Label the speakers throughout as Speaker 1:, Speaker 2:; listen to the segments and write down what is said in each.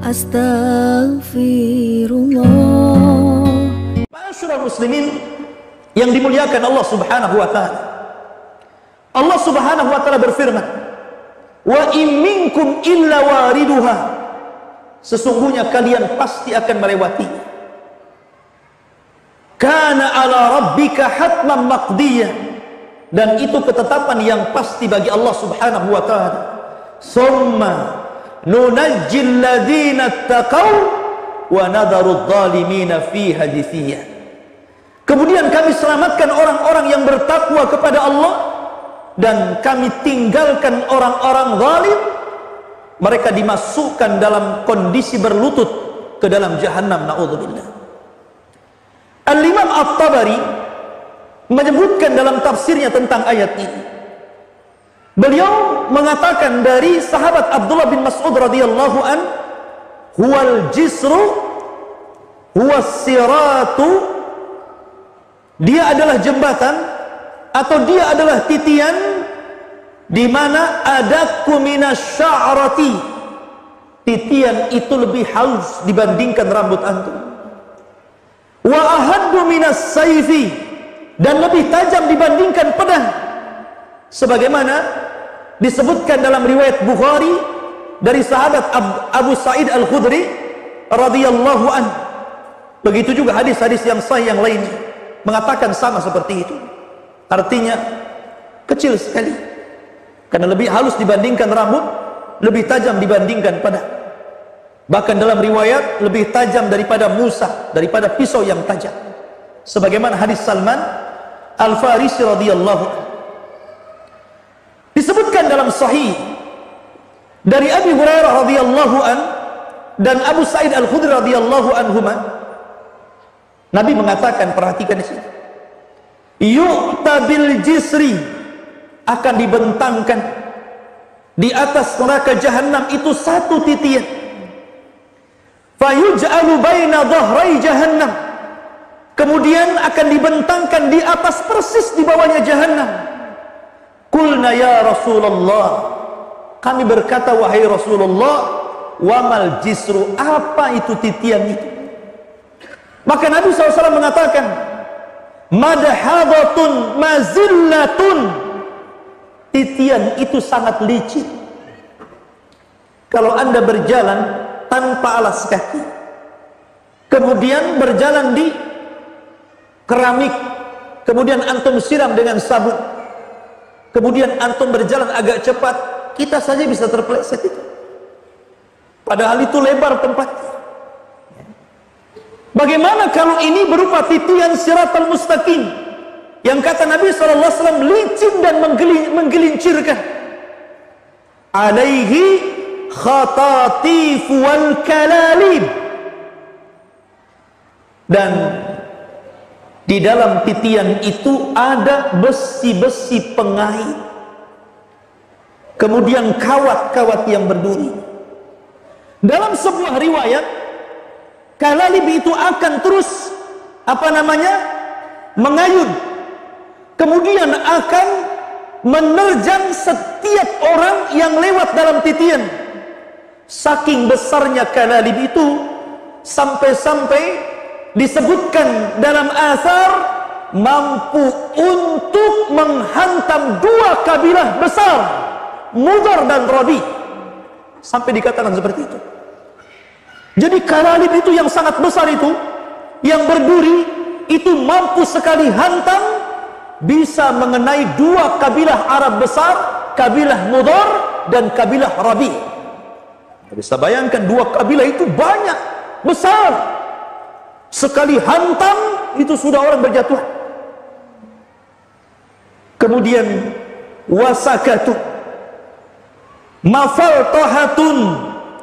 Speaker 1: Astaghfirullah.
Speaker 2: Ma'asyiral muslimin yang dimuliakan Allah Subhanahu wa taala. Allah Subhanahu wa taala berfirman, "Wa in minkum illa wariduha." Sesungguhnya kalian pasti akan melewatinya. Kana ala rabbika hatman maqdiyah. Dan itu ketetapan yang pasti bagi Allah Subhanahu wa taala. Summa nunajjil ladzina taqaw wa nadharu adh-dhalimina fiha jithiya. Kemudian kami selamatkan orang-orang yang bertakwa kepada Allah dan kami tinggalkan orang-orang zalim. Mereka dimasukkan dalam kondisi berlutut ke dalam jahannam, naudzubillah. Al-Imam At-Tabari menyebutkan dalam tafsirnya tentang ayat ini. Beliau mengatakan dari sahabat Abdullah bin Mas'ud radhiyallahu an, huwal jisru huwas siratu, dia adalah jembatan atau dia adalah titian di mana ada kuminasya'rati. Titian itu lebih halus dibandingkan rambut antum. Wa ahaddu minas sayfi, dan lebih tajam dibandingkan pedang. Sebagaimana disebutkan dalam riwayat Bukhari dari sahabat Abu Sa'id Al-Khudri radhiyallahu anhu. Begitu juga hadis-hadis yang sahih yang lainnya mengatakan sama seperti itu. Artinya kecil sekali karena lebih halus dibandingkan rambut, lebih tajam dibandingkan pedang. Bahkan dalam riwayat lebih tajam daripada Musa, daripada pisau yang tajam. Sebagaimana hadis Salman Al-Farisi radhiyallahu anhu. Disebutkan dalam sahih dari Abi Hurairah radhiyallahu an dan Abu Sa'id Al-Khudri radhiyallahu anhuma, Nabi mengatakan, perhatikan di sini, yu'ta bil jisri, akan dibentangkan di atas neraka jahanam itu satu titian, fayuj'alu baina dhahrai jahannam, kemudian akan dibentangkan di atas persis di bawahnya jahannam. Qulna ya Rasulullah, kami berkata wahai Rasulullah, wamal jisru, apa itu titian itu? Maka Nabi SAW mengatakan, madhadatun mazillatun, titian itu sangat licin. Kalau anda berjalan tanpa alas kaki, kemudian berjalan di keramik, kemudian antum siram dengan sabun, kemudian antum berjalan agak cepat, kita saja bisa terpeleset itu. Padahal itu lebar tempatnya. Bagaimana kalau ini berupa titian siratal mustaqim yang kata Nabi SAW licin dan menggelincirkan. Alaihi khatatif wal kalalib, dan di dalam titian itu ada besi-besi pengait, kemudian kawat-kawat yang berduri. Dalam sebuah riwayat, kalalib itu akan terus mengayun, kemudian akan menerjang setiap orang yang lewat dalam titian. Saking besarnya kalalib itu, sampai-sampai disebutkan dalam asar mampu untuk menghantam dua kabilah besar, Mudar dan Rabi, sampai dikatakan seperti itu. Jadi kalalib itu yang sangat besar itu, yang berduri itu mampu sekali hantam, bisa mengenai dua kabilah Arab besar, kabilah Mudar dan kabilah Rabi. Bisa bayangkan dua kabilah itu banyak, besar. Sekali hantam itu sudah orang berjatuhan. Kemudian wasakatu mafaltahatun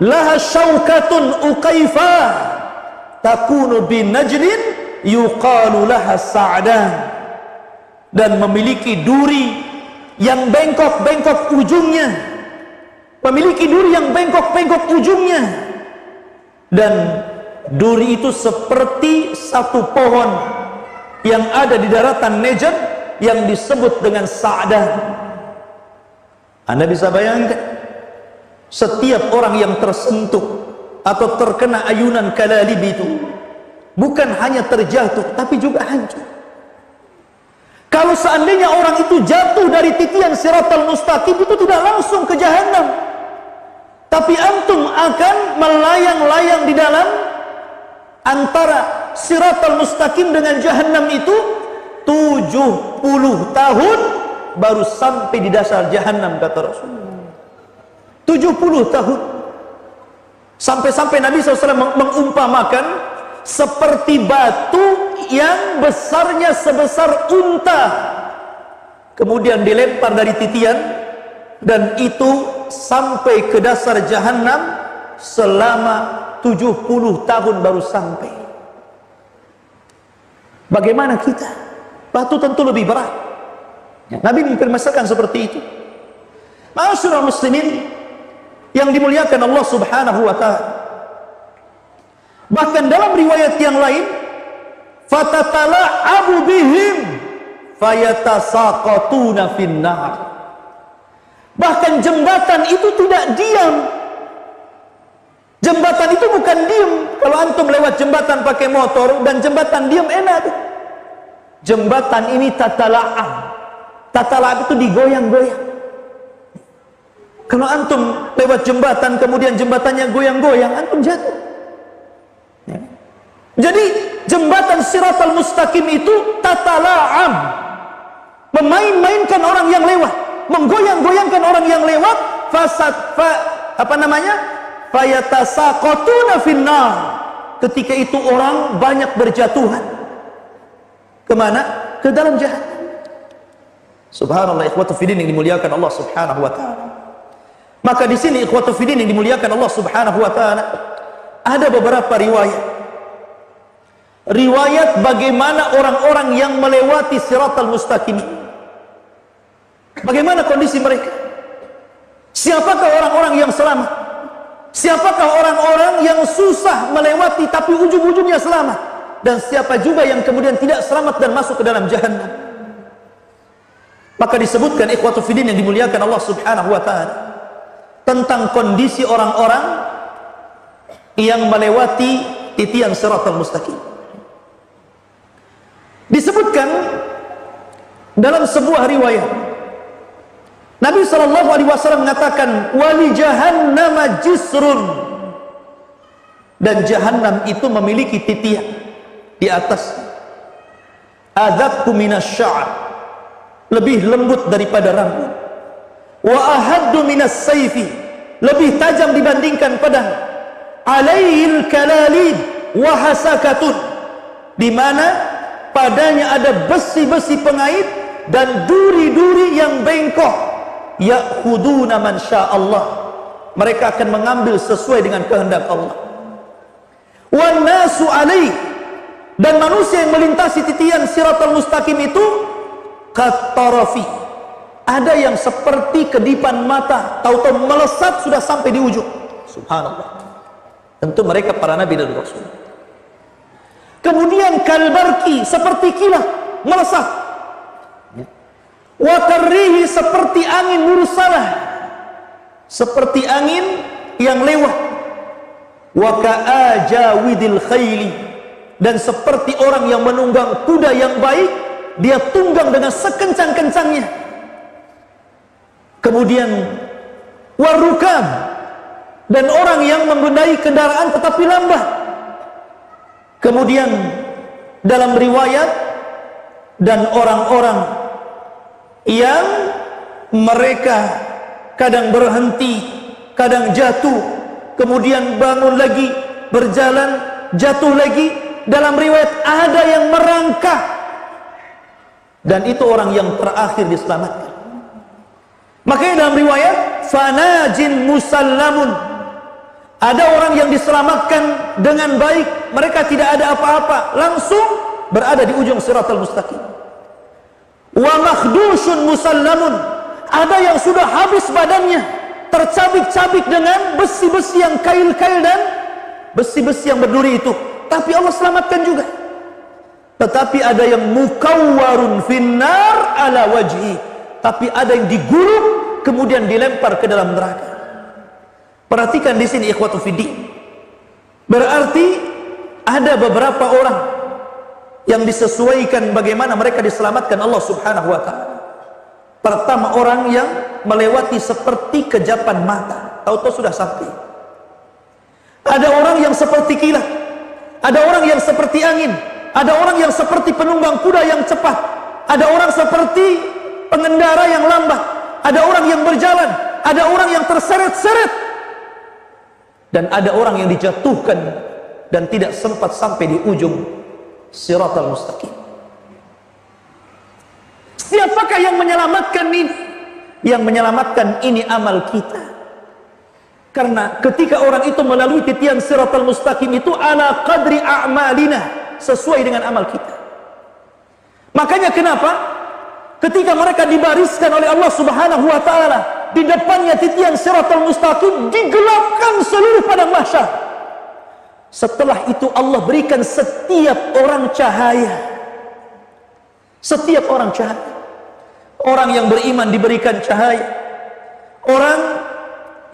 Speaker 2: laha syaukatun uqaifa takunu bin najlin yuqalu laha sa'dan, dan memiliki duri yang bengkok-bengkok ujungnya, memiliki duri yang bengkok-bengkok ujungnya, dan duri itu seperti satu pohon yang ada di daratan Najd yang disebut dengan Sa'dan. Anda bisa bayangkan, setiap orang yang tersentuh atau terkena ayunan kalalib itu bukan hanya terjatuh tapi juga hancur. Kalau seandainya orang itu jatuh dari titian siratal mustaqim itu tidak langsung ke jahanam, tapi antum akan melayang-layang di dalam antara siratal mustaqim dengan jahanam itu 70 tahun baru sampai di dasar jahanam, kata Rasulullah. 70 tahun. Sampai-sampai Nabi SAW mengumpamakan seperti batu yang besarnya sebesar unta, kemudian dilempar dari titian, dan itu sampai ke dasar jahanam selama 70 tahun baru sampai. Bagaimana kita? Batu tentu lebih berat. Nabi mempermasalahkan seperti itu. Ma'asyiral muslimin yang dimuliakan Allah Subhanahu wa ta'ala. Bahkan dalam riwayat yang lain, fatatala'abu bihim fayatasaqatuna finnar. Bahkan jembatan itu tidak diam. Jembatan itu bukan diam. Kalau antum lewat jembatan pakai motor dan jembatan diam enak tuh. Jembatan ini tatala'ab. Tatala'ab itu digoyang-goyang. Kalau antum lewat jembatan kemudian jembatannya goyang-goyang, antum jatuh. Ya. Jadi jembatan siratal mustaqim itu tatala'ab, memain-mainkan orang yang lewat, menggoyang-goyangkan orang yang lewat. Fayatasaqatuna finnar. Ketika itu orang banyak berjatuhan. Kemana? Ke dalam jahanam. Subhanallah, ikhwatu fiddin yang dimuliakan Allah Subhanahu wa ta'ala. Maka di sini ikhwatu fiddin yang dimuliakan Allah Subhanahu wa ta'ala, ada beberapa riwayat bagaimana orang-orang yang melewati siratal mustaqim. Bagaimana kondisi mereka? Siapakah orang-orang yang selamat? Siapakah orang-orang yang susah melewati tapi ujung-ujungnya selamat? Dan siapa juga yang kemudian tidak selamat dan masuk ke dalam jahannam? Maka disebutkan ikhwatu fiddin yang dimuliakan Allah Subhanahu wa ta'ala tentang kondisi orang-orang yang melewati titian siratal mustaqim. Disebutkan dalam sebuah riwayat, Nabi SAW mengatakan, wali jahannam jisrun, dan jahannam itu memiliki titian di atas, adzabku minas sya'r, lebih lembut daripada rambut, wa ahaddu minas sayfi, lebih tajam dibandingkan pedang, alaihil kalalid wa hasakatun, di mana padanya ada besi-besi pengait dan duri-duri yang bengkok. Ya'khuduna man sya'allah, mereka akan mengambil sesuai dengan kehendak Allah. Wan nasu alaih, dan manusia yang melintasi titian siratal mustaqim itu katarafi, ada yang seperti kedipan mata, tahu-tahu melesat sudah sampai di ujung. Subhanallah. Tentu mereka para nabi dan rasul. Kemudian kalbarki, seperti kilat melesat. Wa karrihi, seperti angin mursalah, seperti angin yang lewat. Wa ka'ajawidil khayli, dan seperti orang yang menunggang kuda yang baik, dia tunggang dengan sekencang-kencangnya. Kemudian warukab, dan orang yang mengendarai kendaraan tetapi lambat. Kemudian dalam riwayat, dan orang-orang yang mereka kadang berhenti, kadang jatuh, kemudian bangun lagi, berjalan, jatuh lagi. Dalam riwayat ada yang merangkak, dan itu orang yang terakhir diselamatkan. Makanya dalam riwayat fanajin musallamun, ada orang yang diselamatkan dengan baik, mereka tidak ada apa-apa, langsung berada di ujung siratal mustaqim. Wa makhdushun musallamun, ada yang sudah habis badannya, tercabik-cabik dengan besi-besi yang kail-kail dan besi-besi yang berduri itu, tapi Allah selamatkan juga. Tetapi ada yang mukawwarun finnar ala wajhi, tapi ada yang digulung kemudian dilempar ke dalam neraka. Perhatikan di sini ikhwatu fiddin, Berarti ada beberapa orang yang disesuaikan bagaimana mereka diselamatkan Allah Subhanahu wa taala. Pertama, orang yang melewati seperti kejapan mata, tahu-tahu sudah sampai. Ada orang yang seperti kilat, ada orang yang seperti angin, ada orang yang seperti penunggang kuda yang cepat, ada orang seperti pengendara yang lambat, ada orang yang berjalan, ada orang yang terseret-seret, dan ada orang yang dijatuhkan dan tidak sempat sampai di ujung Shiratal Mustaqim. Siapakah yang menyelamatkan ini? Yang menyelamatkan ini amal kita. Karena ketika orang itu melalui titian Shiratal Mustaqim itu ala qadri a'malina, sesuai dengan amal kita. Makanya kenapa ketika mereka dibariskan oleh Allah Subhanahu wa taala, di depannya titian Shiratal Mustaqim, digelapkan seluruh padang mahsyar. Setelah itu Allah berikan setiap orang cahaya. Setiap orang cahaya. Orang yang beriman diberikan cahaya. Orang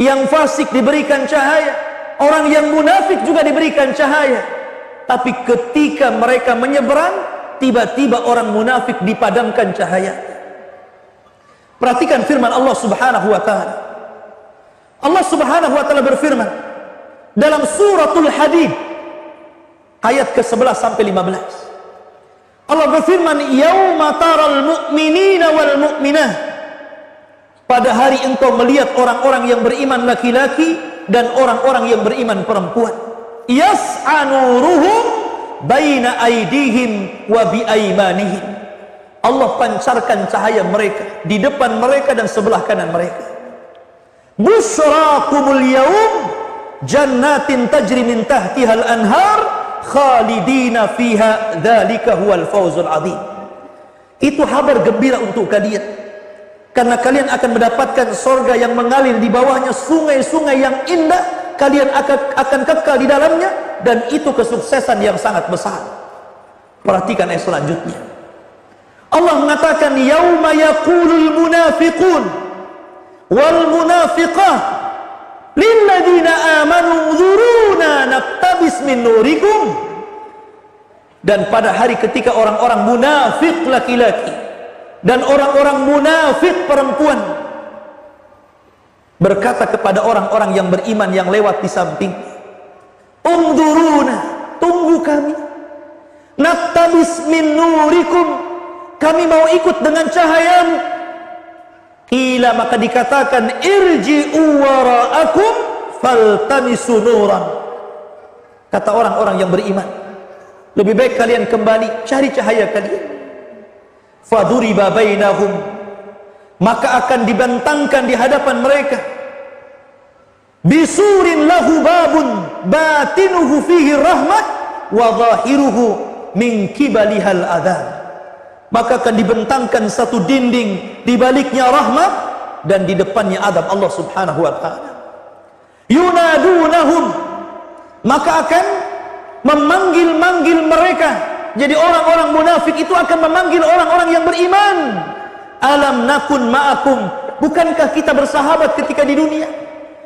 Speaker 2: yang fasik diberikan cahaya. Orang yang munafik juga diberikan cahaya. Tapi ketika mereka menyeberang, tiba-tiba orang munafik dipadamkan cahaya. Perhatikan firman Allah Subhanahu wa taala. Allah Subhanahu wa taala berfirman dalam suratul Hadid ayat ke-11 sampai 15. Allah berfirman, "Yauma taral mu'minina wal mu'minah." Pada hari engkau melihat orang-orang yang beriman laki-laki dan orang-orang yang beriman perempuan. Yas'a nuruhum baina aydihim wa bi aymanihim. Allah pancarkan cahaya mereka di depan mereka dan sebelah kanan mereka. Busyrakumul yaum jannatin tajri min tahtihal anhar khalidina fiha dzalika huwal fawzul adzim. Itu kabar gembira untuk kalian, karena kalian akan mendapatkan surga yang mengalir di bawahnya sungai-sungai yang indah. Kalian akan kekal di dalamnya, dan itu kesuksesan yang sangat besar. Perhatikan ayat selanjutnya. Allah mengatakan, yauma yaqulul munafiqun wal munafiqah lilladzina amanu dzuruna naqtabis min nurikum. Dan pada hari ketika orang-orang munafik laki-laki dan orang-orang munafik perempuan berkata kepada orang-orang yang beriman yang lewat di samping, unzuruna, tunggu kami, naqtabis min nurikum, kami mau ikut dengan cahayamu. Qila, maka dikatakan, irji'u wara'akum faltamisu nuran. Kata orang-orang yang beriman, lebih baik kalian kembali cari cahaya kalian. Faduriba bainahum, maka akan dibentangkan di hadapan mereka, bisurin lahu babun batinuhu fihi rahmah wa zahiruhu min kibalihal adzab. Maka akan dibentangkan satu dinding, di baliknya rahmat dan di depannya adab Allah Subhanahu wa taala. Yunadunahum, maka akan memanggil-manggil mereka. Jadi orang-orang munafik itu akan memanggil orang-orang yang beriman. Alam nakun ma'akum, bukankah kita bersahabat ketika di dunia?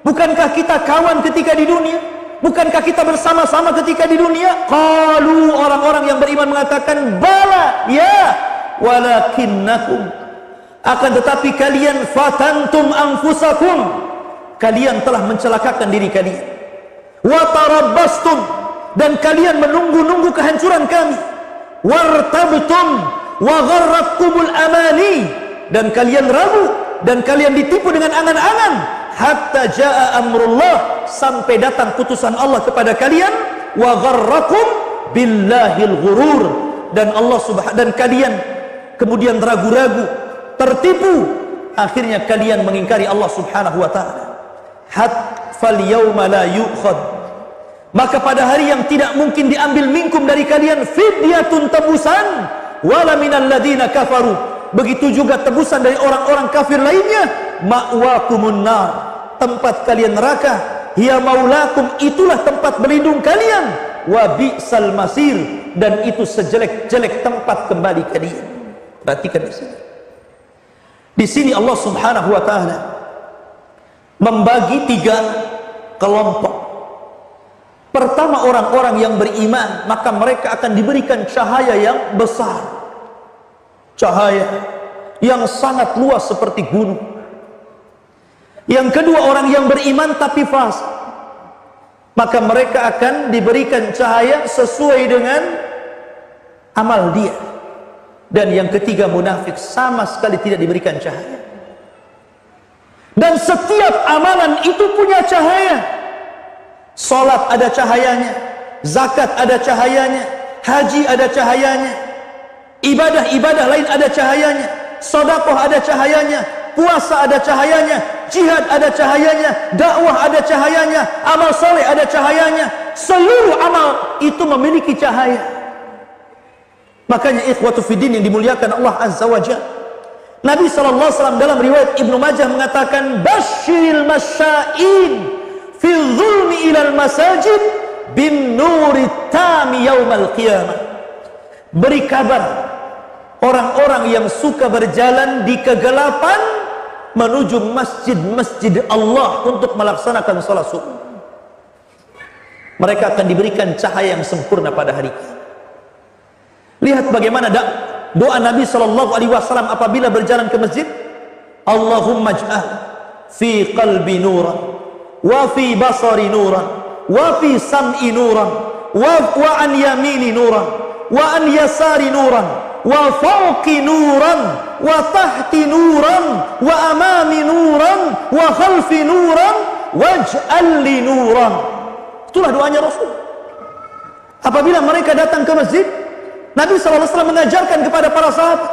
Speaker 2: Bukankah kita kawan ketika di dunia? Bukankah kita bersama-sama ketika di dunia? Qalu, orang-orang yang beriman mengatakan, bala, ya, walakinnakum, akan tetapi kalian fatantum anfusakum, kalian telah mencelakakan diri kalian. Wa tarabbastum, dan kalian menunggu-nunggu kehancuran kami. Wartabtum wa gharratkumul amani, dan kalian ragu dan kalian ditipu dengan angan-angan. Hatta jaa amrullah, sampai datang putusan Allah kepada kalian. Wa gharrakum billahil ghurur, dan Allah dan kalian kemudian ragu-ragu, tertipu, akhirnya kalian mengingkari Allah Subhanahu wa taala. Fal yauma la yu'khad, maka pada hari yang tidak mungkin diambil minkum dari kalian fidyatun, tebusan, wala minal ladina kafaru, begitu juga tebusan dari orang-orang kafir lainnya. Ma'wakumun nar, tempat kalian neraka. Hiya maulakum, itulah tempat berlindung kalian. Wa bi'sal masir, dan itu sejelek-jelek tempat kembali kalian. Perhatikan di sini. Di sini Allah Subhanahu wa taala membagi 3 kelompok. Pertama, orang-orang yang beriman, maka mereka akan diberikan cahaya yang besar, cahaya yang sangat luas seperti gunung. Yang kedua, orang yang beriman tapi fasik, maka mereka akan diberikan cahaya sesuai dengan amal dia. Dan yang ketiga, munafik sama sekali tidak diberikan cahaya. Dan setiap amalan itu punya cahaya. Salat ada cahayanya, zakat ada cahayanya, haji ada cahayanya, ibadah-ibadah lain ada cahayanya, sedekah ada cahayanya, puasa ada cahayanya, jihad ada cahayanya, dakwah ada cahayanya, amal soleh ada cahayanya. Seluruh amal itu memiliki cahaya. Makanya ikhwatu fiddin yang dimuliakan Allah Azza wa Jalla, Nabi SAW dalam riwayat Ibnu Majah mengatakan, basyiril masya'in fil zulmi ilal masajid bin nuri tami yaumal qiyamah. Beri kabar orang-orang yang suka berjalan di kegelapan menuju masjid-masjid Allah untuk melaksanakan salat subuh. Mereka akan diberikan cahaya yang sempurna pada hari kiamat. Lihat bagaimana doa Nabi SAW apabila berjalan ke masjid. Allahumma ij'al fi qalbi nuran, wa fi basari nuran, wa fi sam'i nuran, wa an yamini nuran, wa an yasari nuran, wa fawqi nuran, wa tahti nuran, wa amami nuran, wa khalfi nuran, waj'al li nuran. Itulah doanya Rasul. Apabila mereka datang ke masjid, Nabi SAW mengajarkan kepada para sahabat,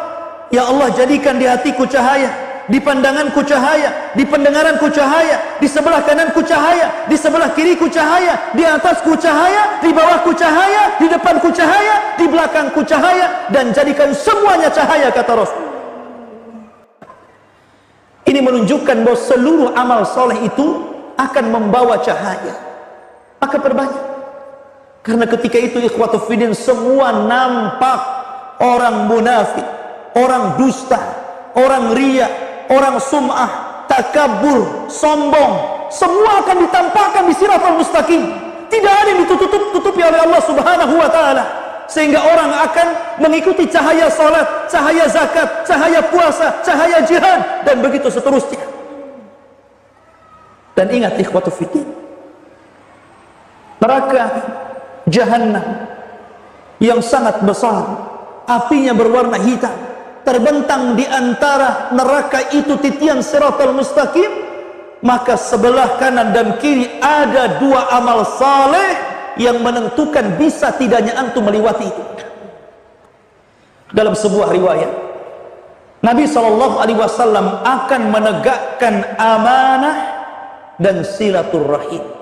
Speaker 2: ya Allah, jadikan di hatiku cahaya, di pandanganku cahaya, di pendengaranku cahaya, di sebelah kananku cahaya, di sebelah kiriku cahaya, di atasku cahaya, di bawahku cahaya, di depanku cahaya, di belakangku cahaya, dan jadikan semuanya cahaya, kata Rasul. Ini menunjukkan bahwa seluruh amal soleh itu akan membawa cahaya. Maka perbanyak. Karena ketika itu ikhwatu fiddin, semua nampak orang munafik, orang dusta, orang riya, orang sum'ah, takabur, sombong, semua akan ditampakkan di siratal mustaqim. Tidak ada yang ditutupi oleh Allah Subhanahu wa taala, sehingga orang akan mengikuti cahaya salat, cahaya zakat, cahaya puasa, cahaya jihad, dan begitu seterusnya. Dan ingat ikhwatu fiddin, neraka Jahannam yang sangat besar, apinya berwarna hitam, terbentang di antara neraka itu titian siratal mustaqim. Maka sebelah kanan dan kiri ada dua amal saleh yang menentukan bisa tidaknya antum melewati itu. Dalam sebuah riwayat, Nabi SAW akan menegakkan amanah dan silaturrahim.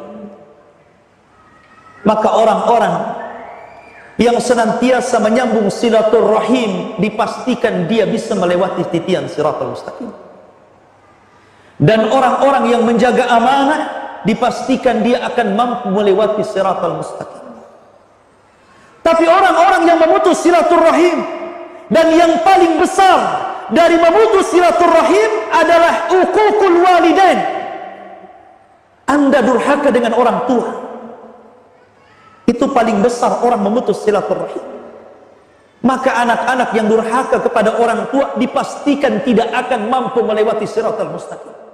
Speaker 2: Maka orang-orang yang senantiasa menyambung silaturrahim dipastikan dia bisa melewati titian siratal mustaqim. Dan orang-orang yang menjaga amanah dipastikan dia akan mampu melewati siratal mustaqim. Tapi orang-orang yang memutus silaturrahim, dan yang paling besar dari memutus silaturrahim adalah uququl walidain. Anda durhaka dengan orang tua, itu paling besar orang memutus silaturrahim. Maka anak-anak yang durhaka kepada orang tua dipastikan tidak akan mampu melewati siratal mustaqim.